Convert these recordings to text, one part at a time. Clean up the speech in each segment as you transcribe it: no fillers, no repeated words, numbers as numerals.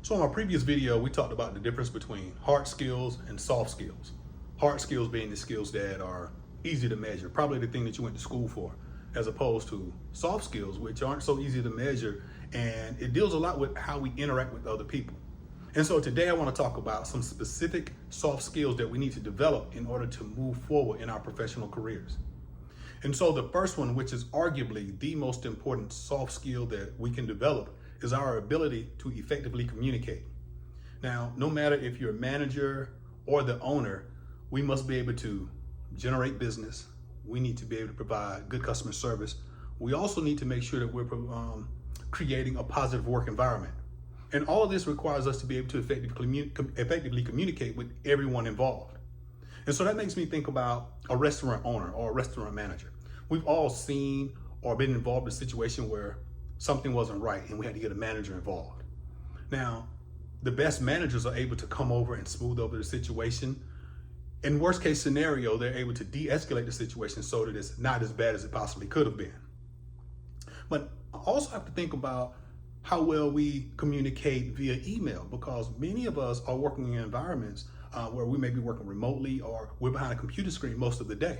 So in our previous video, we talked about the difference between hard skills and soft skills. Hard skills being the skills that are easy to measure, probably the thing that you went to school for, as opposed to soft skills, which aren't so easy to measure, and it deals a lot with how we interact with other people. And so today I want to talk about some specific soft skills that we need to develop in order to move forward in our professional careers. And so the first one, which is arguably the most important soft skill that we can develop, is our ability to effectively communicate. Now, no matter if you're a manager or the owner, we must be able to generate business. We need to be able to provide good customer service. We also need to make sure that we're creating a positive work environment. And all of this requires us to be able to effectively communicate with everyone involved. And so that makes me think about a restaurant owner or a restaurant manager. We've all seen or been involved in a situation where something wasn't right and we had to get a manager involved. Now, the best managers are able to come over and smooth over the situation. In worst case scenario, they're able to de-escalate the situation so that it's not as bad as it possibly could have been. But I also have to think about how well we communicate via email, because many of us are working in environments where we may be working remotely or we're behind a computer screen most of the day.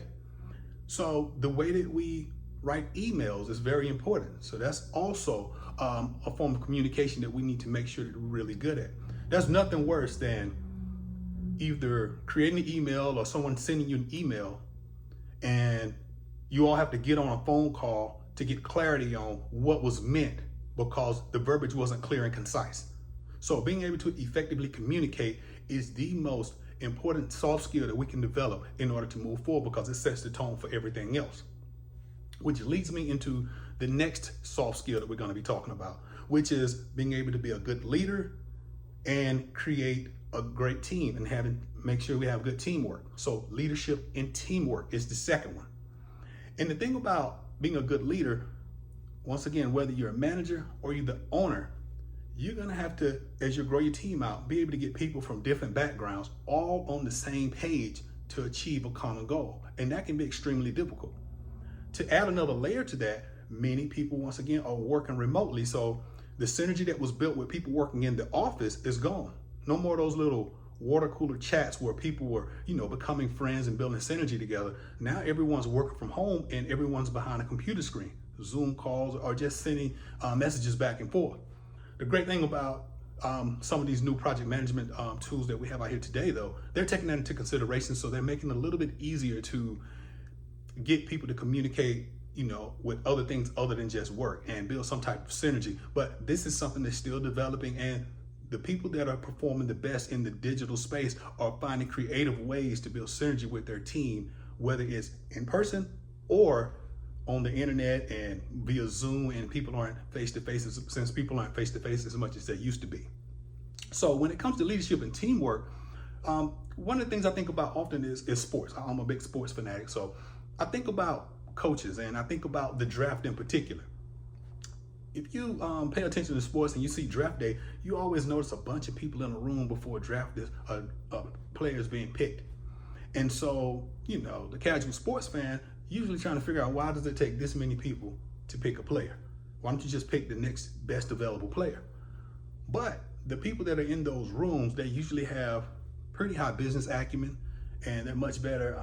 So the way that we write emails is very important. So that's also a form of communication that we need to make sure that we're really good at. There's nothing worse than either creating an email or someone sending you an email and you all have to get on a phone call to get clarity on what was meant because the verbiage wasn't clear and concise. So being able to effectively communicate is the most important soft skill that we can develop in order to move forward, because it sets the tone for everything else. Which leads me into the next soft skill that we're going to be talking about, which is being able to be a good leader and create a great team and make sure we have good teamwork. So leadership and teamwork is the second one. And the thing about being a good leader, once again, whether you're a manager or you're the owner, you're going to have to, as you grow your team out, be able to get people from different backgrounds all on the same page to achieve a common goal. And that can be extremely difficult. To add another layer to that, many people, once again, are working remotely. So the synergy that was built with people working in the office is gone. No more of those little water cooler chats where people were, becoming friends and building synergy together. Now everyone's working from home and everyone's behind a computer screen. Zoom calls or just sending messages back and forth. The great thing about some of these new project management tools that we have out here today, though, they're taking that into consideration. So they're making it a little bit easier to get people to communicate, with other things other than just work and build some type of synergy. But this is something that's still developing, and the people that are performing the best in the digital space are finding creative ways to build synergy with their team, whether it's in person or on the internet and via Zoom, and people aren't face-to-face, since people aren't face-to-face as much as they used to be. So when it comes to leadership and teamwork, one of the things I think about often is sports. I'm a big sports fanatic, so I think about coaches and I think about the draft in particular. If you pay attention to sports and you see draft day, you always notice a bunch of people in a room before players being picked. And so, the casual sports fan usually trying to figure out, why does it take this many people to pick a player? Why don't you just pick the next best available player? But the people that are in those rooms, they usually have pretty high business acumen, and they're much better.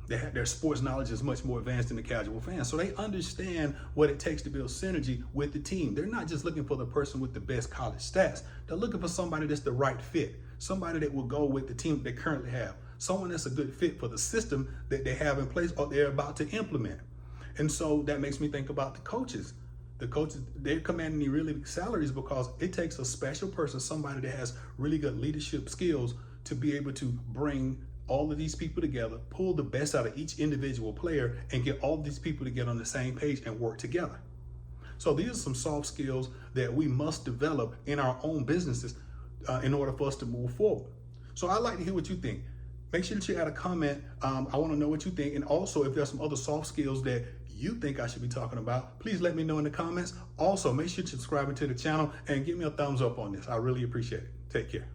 Their sports knowledge is much more advanced than the casual fan. So they understand what it takes to build synergy with the team. They're not just looking for the person with the best college stats. They're looking for somebody that's the right fit, somebody that will go with the team that they currently have, someone that's a good fit for the system that they have in place or they're about to implement. And so that makes me think about the coaches. The coaches, they're commanding the really big salaries because it takes a special person, somebody that has really good leadership skills, to be able to bring all of these people together, pull the best out of each individual player, and get all of these people to get on the same page and work together. So these are some soft skills that we must develop in our own businesses in order for us to move forward. So I'd like to hear what you think. Make sure that you add a comment. I want to know what you think. And also, if there's some other soft skills that you think I should be talking about, please let me know in the comments. Also, make sure you're subscribing to the channel and give me a thumbs up on this. I really appreciate it. Take care.